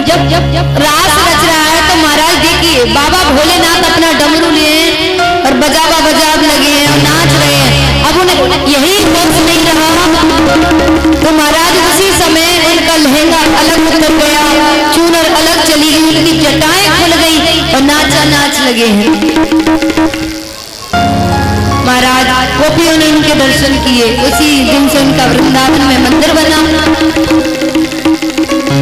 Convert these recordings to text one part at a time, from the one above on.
जब रास रच रहा है तो महाराज देखिए बाबा भोलेनाथ अपना डमरू लिए और बजावा बजाव लगे हैं और नाच रहे हैं। अब उन्हें यही मोक्ष नहीं रहा तो महाराज उसी समय उनका लहंगा अलग उतर गया, चूनर अलग चली गई, उनकी जटाएं खुल गई और नाच लगे हैं। महाराज गोपियों ने उनके दर्शन किए। उसी दिन से उनका वृंदावन में मंदिर बना।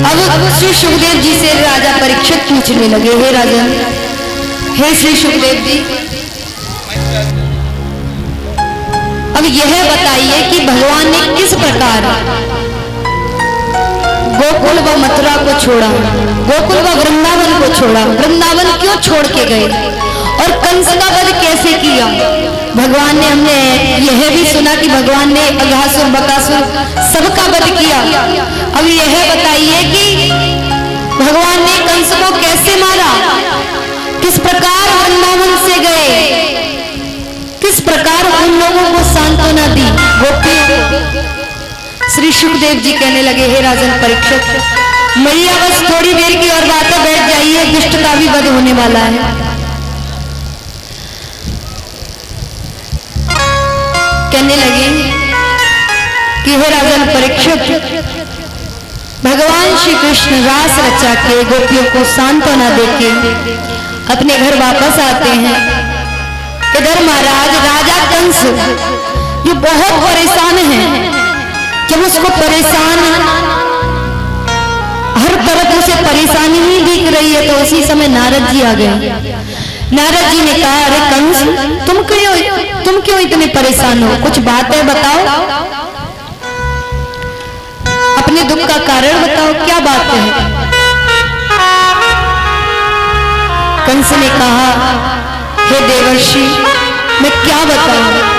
अब श्री सुखदेव जी से राजा परीक्षित पूछने लगे, हे राजन, हे श्री सुखदेव जी, अब यह बताइए कि भगवान ने किस प्रकार गोकुल व मथुरा को छोड़ा, गोकुल व वृंदावन को छोड़ा, वृंदावन क्यों छोड़ के गए और कंस का वध कैसे किया। भगवान ने, हमने यह भी सुना कि भगवान ने अघासुर बकासुर सबका वध किया। अब यह बताइए कि भगवान ने कंस को कैसे मारा, किस प्रकार वृंदावन से गए, किस प्रकार उन लोगों को सांत्वना दी गोपियों। श्री सुखदेव जी कहने लगे, हे राजन परीक्षित, मैया बस थोड़ी देर की और बातें, बैठ जाइए, दुष्ट का भी वध होने वाला है। कहने लगे कि हे राजन परीक्षित, भगवान श्री कृष्ण रास रचा के गोपियों को सांत्वना देके अपने घर वापस आते हैं। इधर महाराज राजा कंस जो बहुत परेशान है, जब उसको परेशान, हर तरफ उसे परेशानी ही दिख रही है, तो उसी समय नारद जी आ गए। नारद जी ने कहा, अरे कंस, तुम क्यों इतने परेशान हो, कुछ बातें बताओ, अपने दुख का कारण बताओ, क्या बात है। कंस ने कहा, हे देवर्षि, मैं क्या बताऊं,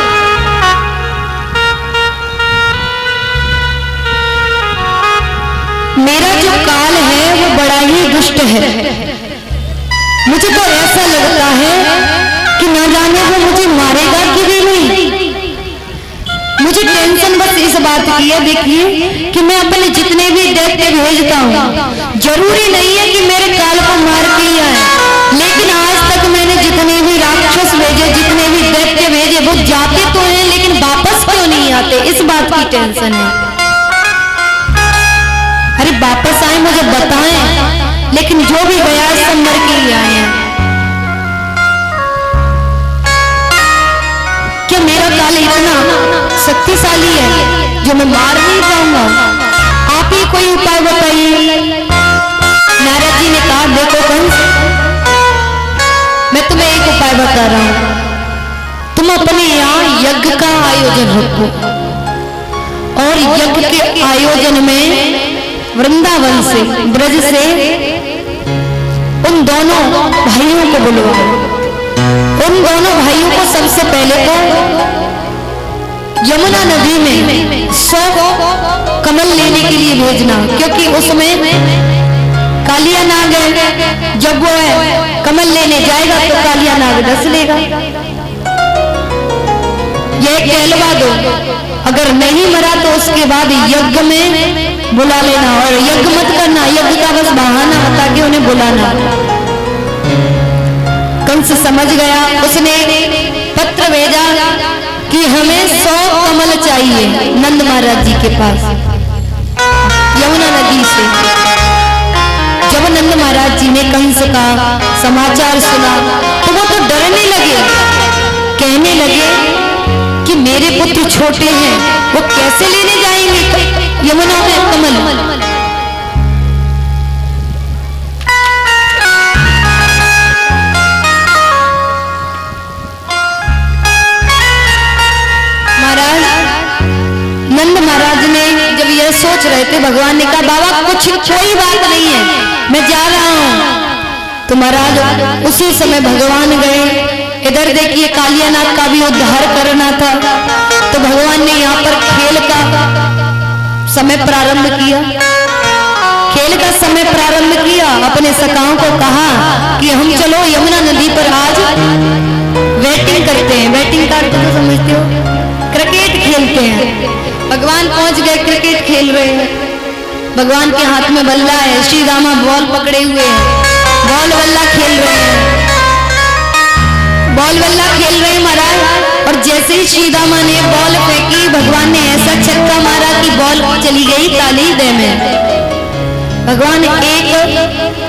मेरा जो काल है वो बड़ा ही दुष्ट है। मुझे तो ऐसा लगता है कि न जाने वो मुझे मारेगा कि भी नहीं। मुझे टेंशन बस इस बात की है, देखिए, कि मैं अपने जितने भी दैत्य भेजता हूँ, जरूरी नहीं है कि मेरे काल को मार के ही आए, लेकिन आज तक मैंने जितने भी राक्षस भेजे, जितने भी दैत्य भेजे, वो जाते तो हैं लेकिन वापस क्यों नहीं आते, इस बात की टेंशन है। अरे वापस आए, मुझे बताएं, लेकिन जो भी गया सब मर के ही आए हैं। क्या मेरा काल इतना शक्तिशाली है जो मैं मार नहीं पाऊंगा? आप ही कोई उपाय बताइए। नारद जी ने कहा, देखो कंस, मैं तुम्हें एक उपाय बता रहा हूं, तुम अपने यहाँ यज्ञ का आयोजन रखो और यज्ञ के आयोजन में वृंदावन से, ब्रज से उन दोनों भाइयों को बुलवाओ। उन दोनों भाइयों को सबसे पहले तो यमुना नदी में 100 कमल लेने के लिए भेजना, क्योंकि उसमें कालिया नाग है, जब वो कमल लेने जाएगा तो कालिया नाग डस लेगा। यह कहलवा दो, अगर नहीं मरा तो उसके बाद यज्ञ में बुला लेना, और यज्ञ मत करना, यज्ञ का बस बहाना बता के उन्हें बुलाना। कंस समझ गया, उसने पत्र भेजा कि हमें 100 कमल चाहिए नंद महाराज जी के पास यमुना नदी से। जब नंद महाराज जी ने कंस का समाचार सुना तो वो तो डरने लगे, कहने लगे कि मेरे पुत्र छोटे हैं, वो कैसे लेने जाएंगे यमुना में कमल। नंद महाराज ने जब यह सोच रहे थे, भगवान ने कहा, बाबा कोई बात नहीं है, मैं जा रहा हूं। तो महाराज उसी समय भगवान गए। इधर देखिए, कालिया नाग का भी उद्धार करना था, तो भगवान ने यहाँ पर खेल का समय प्रारंभ किया। खेल का समय प्रारंभ किया, अपने सखाओं को कहा कि हम चलो यमुना नदी पर आज बैटिंग करते हैं। बैटिंग का अर्थ तो समझते हो, क्रिकेट खेलते हैं। भगवान पहुंच गए, क्रिकेट खेल रहे हैं। भगवान के हाथ में बल्ला है, श्री रामा बॉल पकड़े हुए हैं, बॉल बल्ला खेल रहे हैं, बॉल बल्ला खेल रहे हैं महाराज। और जैसे ही श्री रामा ने बॉल फेंकी, भगवान ने ऐसा छक्का मारा कि बॉल चली गई ताली दे में। भगवान एक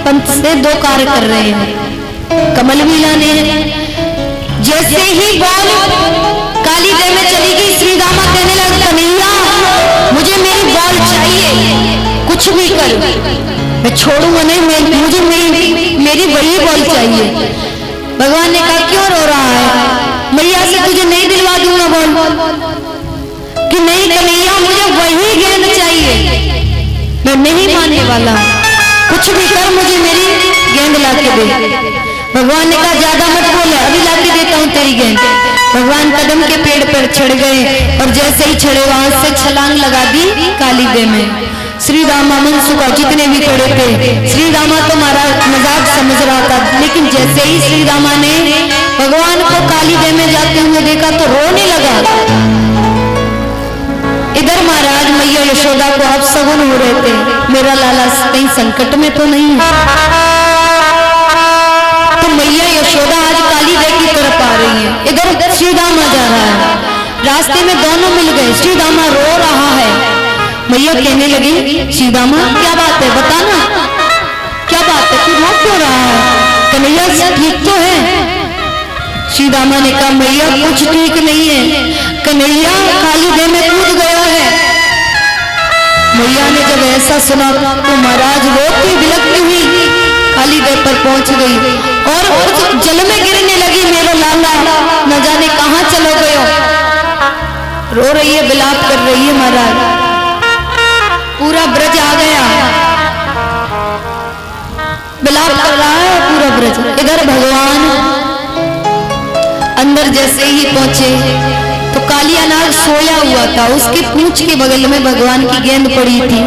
पंथ से दो कार्य कर रहे हैं। कमल मीला ने जैसे ही बॉल काली दे में चली गई, श्री रामा कहने लगे कन्हैया मुझे मेरी बॉल चाहिए, कुछ भी कर मैं छोड़ूंगा नहीं, मुझे मेरी वही बॉल चाहिए। भगवान ने कहा क्यों रो रहा है, मैया से तुझे नहीं दिलवा दूंगा बॉल, कि नहीं कन्हैया मुझे वही गेंद चाहिए, मैं नहीं मानने वाला, कुछ भी कर मुझे मेरी गेंद ला के दे। भगवान ने कहा ज्यादा मत बोले, अभी ला के देता हूँ तेरी गेंद। भगवान कदम के पेड़ पर चढ़ गए और जैसे ही चढ़े वहां से छलांग लगा दी काली दे में। श्री रामा मनसुखा जितने भी खड़े थे, श्री रामा तो महाराज मजाक समझ रहा था, लेकिन जैसे ही श्री रामा ने भगवान को काली दे में जाते हुए देखा तो रोने लगा। इधर महाराज मैया यशोदा को अब सगुन हो रहे थे, मेरा लाला कहीं संकट में तो नहीं है। तो मैया यशोदा आज काली दे की तरफ आ रही है, इधर श्री रामा जा रहा है, रास्ते में दोनों मिल गए। श्री रामा रो रहा है, मैया कहने लगी श्री रामा क्या बात है बताना, क्या बात है तू रो क्यों रहा है, कन्हैया ठीक तो है। श्री रामा ने कहा मैया कुछ ठीक नहीं है, कन्हैया काली दे में कूद गया है। मैया ने जब ऐसा सुना तो महाराज रोती बिलखती हुई काली दे पर पहुंच गई और उस जल में गिरने लगी, मेरा लाला न जाने कहां चलो गयो। रो रही है, विलाप कर रही है महाराज। पूरा ब्रज आ गया, विलाप कर रहा है पूरा ब्रज। इधर भगवान अंदर जैसे ही पहुंचे तो कालिया नाग सोया हुआ था, उसके पूंछ के बगल में भगवान की गेंद पड़ी थी।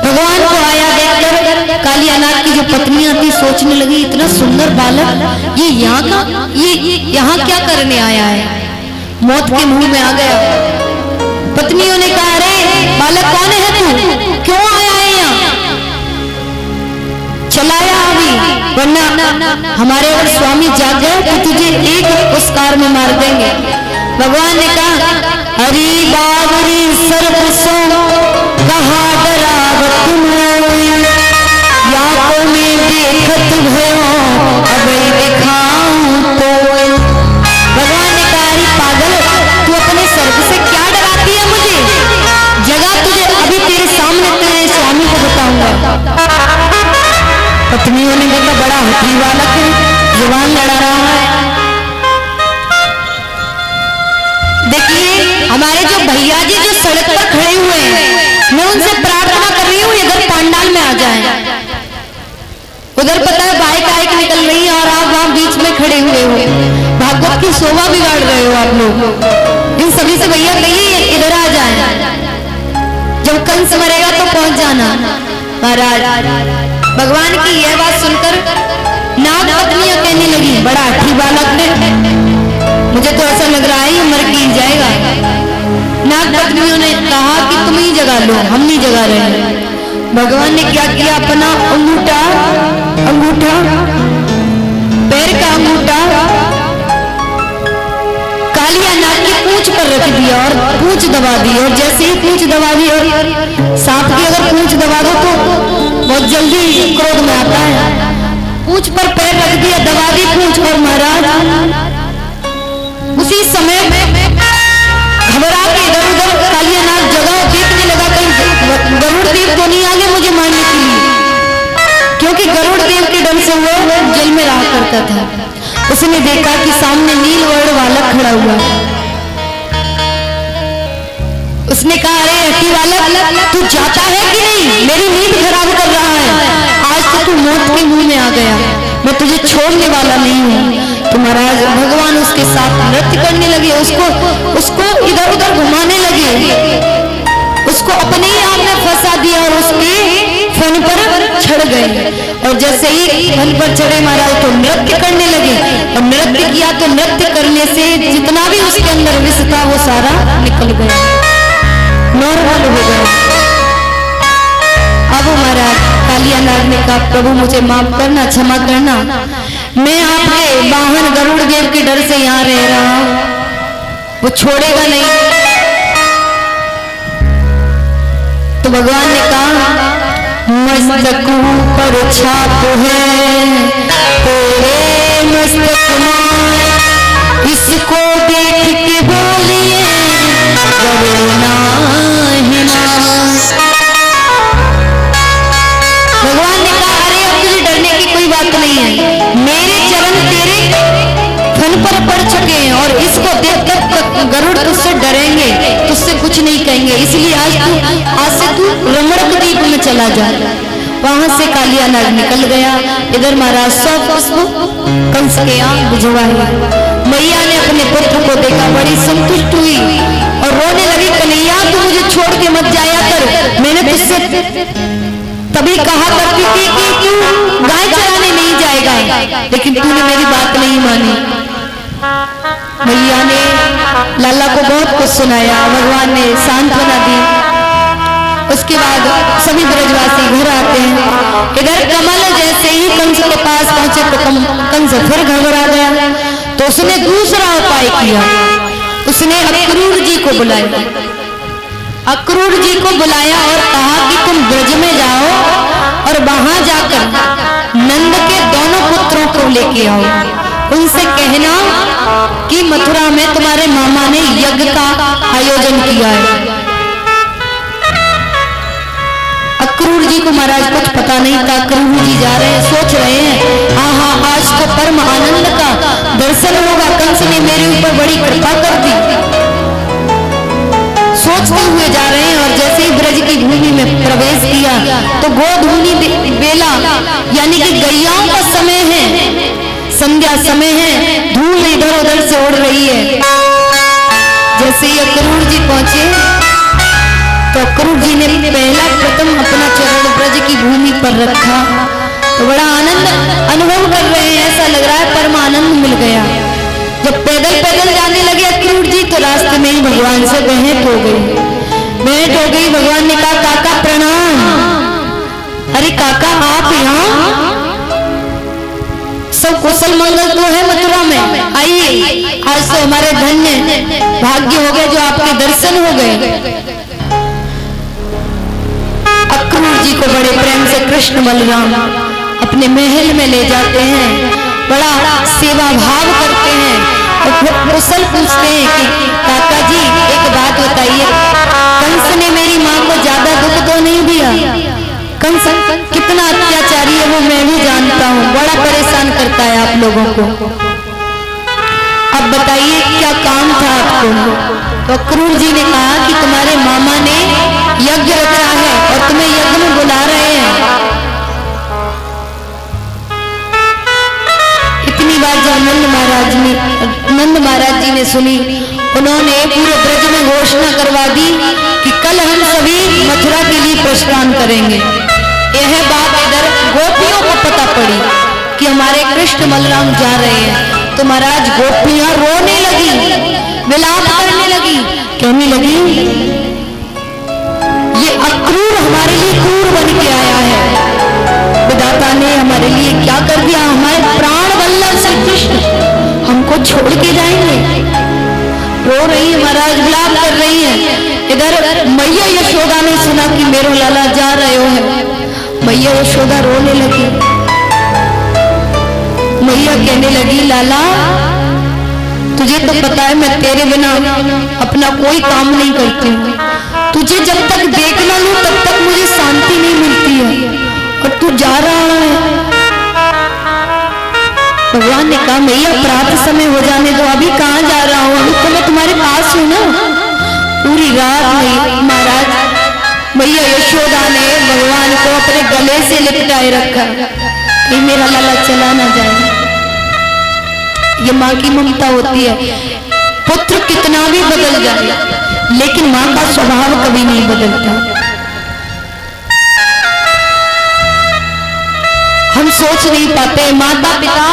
भगवान को आया देखकर कालिया नाग की जो पत्नियां थी सोचने लगी इतना सुंदर बालक ये यहाँ क्या करने आया है, मौत के मुंह में आ गया। पत्नियों ने कहा अरे बालक कौन है तू, क्यों आया है यहाँ, चलाया अभी, वरना हमारे और स्वामी जाग गए तो तुझे एक पुरस्कार में मार देंगे। भगवान ने कहा हरी बावरी सर्वसो कहा डरावत याकों में देखत भयो अब दिखाऊं तो। भगवान ने कहा अरे पागल तू अपने सर्प से क्या डराती है, मुझे जगह तुझे अभी तेरे सामने तेरे स्वामी को बताऊंगा। पत्नियों ने कहा बड़ा हठी बालक है, जुबान लड़ा रहा है। देखिए हमारे जो भैया जी जो सड़क पर खड़े हुए हैं, मैं उनसे प्रार्थना कर रही हूँ इधर पंडाल में आ जाएं। उधर पता है बाइक निकल रही है और आप वहां बीच में खड़े हुए हो, भागवत की शोभा बिगाड़ रहे हो आप लोग। इन सभी से भैया कहिए इधर आ जाए, जब कंस मरेगा तो पहुंच जाना। महाराज भगवान की यह बात सुनकर नाग पत्नियां कहने लगी बड़ा अठी बालक है, मुझे तो ऐसा लग रहा है ये मर के जाएगा। नाग पत्नियों ने कहा कि तुम ही जगा लो, हम नहीं जगा रहे। भगवान ने क्या किया, अपना अंगूठा पैर का अंगूठा कालिया नाग की पूंछ पर रख दिया और पूंछ दबा दी। और जैसे ही पूंछ दबा दी, और सांप की अगर पूंछ दबा दो तो बहुत जल्दी क्रोध में आता है, पूंछ पर पैर रख दिया, दबा दी पूंछ। और महाराज उसी समय घबरा के इधर उधर कालिया नाग जगह देखने लगा कहीं गरुड़ देव तो नहीं आगे मुझे मारने के लिए, क्योंकि गरुड़ देव के डर से वो जल में रहा करता था। उसने देखा कि सामने नील वर्ण बालक खड़ा हुआ है। उसने कहा अरे हठी बालक तू जाता है कि नहीं, मेरी नींद खराब कर रहा है, आज तो तू मौत के मुंह में आ गया, मैं तुझे छोड़ने वाला नहीं हूँ। तो महाराज भगवान उसके साथ नृत्य करने लगे, उसको इधर उधर घुमाने लगे, उसको अपने ही आप में फंसा दिया और उसके फन पर चढ़ गए। और जैसे ही फन पर चढ़े महाराज तो नृत्य करने लगे, और नृत्य किया तो नृत्य करने से जितना भी उसके अंदर विष था वो सारा निकल गया, नॉर्मल हो गया। नाग ने कहा प्रभु मुझे माफ करना, क्षमा करना, मैं आपके वाहन गरुड़ देव के डर से यहाँ रह रहा हूँ, वो छोड़ेगा नहीं। तो भगवान ने कहा मस्तक पर छाप है तेरे मस्तक में, इसको देख के बोलिए डरना ही ना। भगवान ने कहा अरे अब तुझे डरने की कोई बात नहीं है, मेरे चरण तेरे फन पर पड़ चुके हैं और इसको देख कर गरुड़ तुझसे डरेंगे, तुझसे कुछ नहीं कहेंगे, इसलिए आज से तू रमणक द्वीप में चला जा। वहां से कालिया नाग निकल गया। इधर महाराज 100 पुष्प कंस के यहाँ भिजवाए। मैया ने अपने पुत्र को देखा, बड़ी संतुष्ट हुई और रोने लगी, कन्हैया तू मुझे छोड़ के मत जाया कर, मैंने तुझसे तभी कहा करती थी कि तू गाय चराने नहीं जाएगा, लेकिन तूने मेरी बात नहीं मानी। मैया ने लाला को बहुत कुछ सुनाया, भगवान ने सांत्वना दी। उसके बाद सभी ब्रजवासी घर आते हैं। इधर कमल जैसे ही कंस के पास पहुंचे तो कंस फिर घबरा गया, तो उसने दूसरा उपाय किया, उसने अक्रूर जी को बुलाया। अक्रूर जी को बुलाया और कहा कि तुम ब्रज में जाओ और वहां जाकर नंद के दोनों पुत्रों को लेके आओ, उनसे कहना कि मथुरा में तुम्हारे मामा ने यज्ञ का आयोजन किया है। अक्रूर जी को महाराज कुछ पता नहीं था। अक्रूर जी जा रहे हैं, सोच रहे हैं हाँ आज तो परम आनंद का दर्शन होगा, कंस ने मेरे ऊपर बड़ी कृपा कर दी, सोचते हुए जा रहे हैं। और जैसे ही ब्रज की भूमि में प्रवेश किया तो गोधूनी बेला यानी कि गैयाओं का समय है, संध्या समय है, धूल इधर उधर से उड़ रही है। जैसे ही अक्रूर जी पहुंचे तो अक्रूर जी ने पहला प्रथम अपना चरण ब्रज की भूमि पर रखा, तो बड़ा आनंद अनुभव कर रहे हैं, ऐसा लग रहा है परम आनंद मिल गया। जब पैदल पैदल जाने लगे अक्रूर जी तो रास्ते में ही भगवान से भेंट हो गई। भगवान ने कहा काका प्रणाम। अरे काका आप यहाँ, सब कुशल मंगल तो है मथुरा में, आइए आज तो हमारे धन्य भाग्य हो गए जो आपके दर्शन हो गए। अक्रूर जी को बड़े प्रेम से कृष्ण बलराम अपने महल में ले जाते हैं, बड़ा सेवा भाव करते हैं और कुशल पूछते हैं कि काका जी एक बात बताइए, कंस ने मेरी माँ को ज्यादा दुख तो नहीं दिया? कंस कितना अत्याचारी है वो मैं भी जानता हूँ, बड़ा परेशान करता है आप लोगों को, अब बताइए क्या काम था आपको? तो अक्रूर जी ने कहा कि तुम्हारे मामा ने यज्ञ रचा है और तुम्हें यज्ञ में बुला रहे हैं। इतनी बार जब नंद महाराज जी ने सुनी, उन्होंने पूरे ब्रज में घोषणा करवा दी कि कल हम सभी मथुरा के लिए प्रस्थान करेंगे। यह बात इधर गोपियों को पता पड़ी कि हमारे कृष्ण बलराम जा रहे हैं, तो महाराज गोपियां रोने लगी, विलाप करने लगी, कहने लगी ये अक्रूर हमारे लिए क्रूर बन के आया है, विधाता ने हमारे लिए क्या कर दिया, हमारे प्राण वल्लभ श्री कृष्ण हमको छोड़ के जाएंगे। रो रही है महाराज, विलाप कर रही है। इधर मैया यशोदा ने सुना कि मेरे लाला जा रहे हो, मैया यशोदा रोने लगी। मैया कहने लगी लाला तुझे तो पता है मैं तेरे बिना अपना कोई काम नहीं करती हूँ, तुझे जब तक देख ना लूं तब तक मुझे शांति नहीं मिलती है और तू जा रहा है। भगवान ने कहा मैया प्रात समय हो जाने दो, अभी कहाँ जा रहा हूँ, अभी तो मैं तुम्हारे पास हूँ ना। पूरी रात में महाराज मैया यशोदा ने भगवान को अपने गले से लिपटाए रखा कि मेरा लाला चला ना जाए। ये माँ की ममता होती है, पुत्र कितना भी बदल जाए लेकिन माँ का स्वभाव कभी नहीं बदलता। हम सोच नहीं पाते माता पिता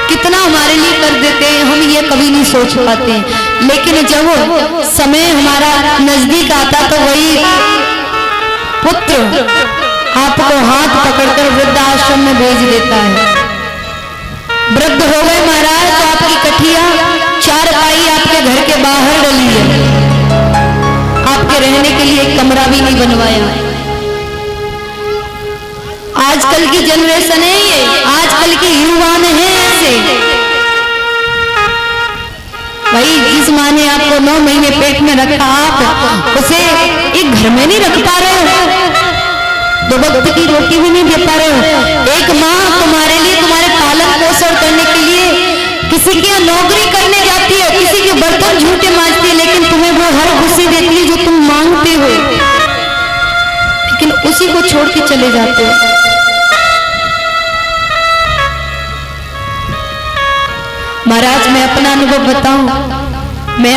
कितना हमारे लिए कर देते हैं, हम ये कभी नहीं सोच पाते, लेकिन जब समय हमारा नजदीक आता तो वही पुत्र आपको हाथ पकड़कर वृद्धाश्रम में भेज देता है। वृद्ध हो गए महाराज तो आपकी कठिया चारपाई आपके घर के बाहर डली है, आपके रहने के लिए एक कमरा भी नहीं बनवाया। आजकल की जनरेशन है ये, आजकल के युवान है ऐसे। भाई जिस माँ ने आपको 9 महीने पेट में रखा, आप उसे एक घर में नहीं रख पा रहे हो, 2 वक्त की रोटी भी नहीं दे पा रहे हो। एक माँ तुम्हारे लिए, तुम्हारे पालन पोषण करने के लिए किसी की नौकरी करने जाती है, किसी के बर्तन झूठे मांजती है, लेकिन तुम्हें वो हर खुशी देती है जो तुम मांगते हो, लेकिन उसी को छोड़ के चले जाते हो। महाराज मैं अपना अनुभव बताऊं, मैं